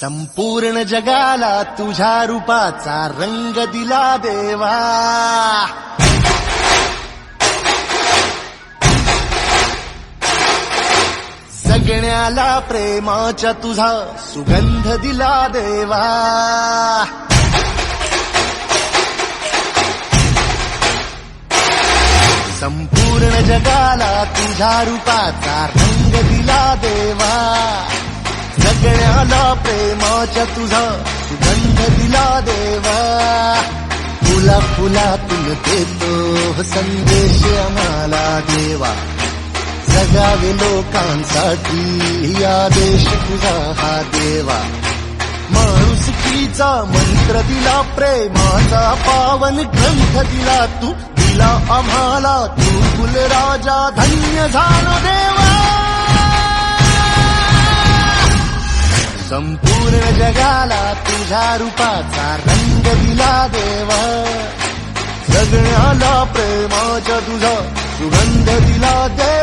संपूर्ण जगाला तुझ्या रूपाचा रंग दिला देवा. जगण्याला प्रेमाच्या तुझा सुगंध दिला देवा. संपूर्ण जगाला तुझ्या रूपाचा रंग दिला देवा. जगण्याला प्रेमाच्या तुझा सुगंध दिला देवा. फुला फुलातून देतो संदेश आम्हाला देवा. जगावे लोकांसाठी आदेश तुझा हा देवा. माणुसकीचा मंत्र दिला, प्रेमाचा पावन ग्रंथ दिला तू. दिला आम्हाला तू कुलराजा, धन्य झालो देवा. संपूर्ण जगाला तुझ्या रूपाचा रंग दिला देवा. जगण्याला प्रेमाच्या तुझा सुगंध दिला देवा.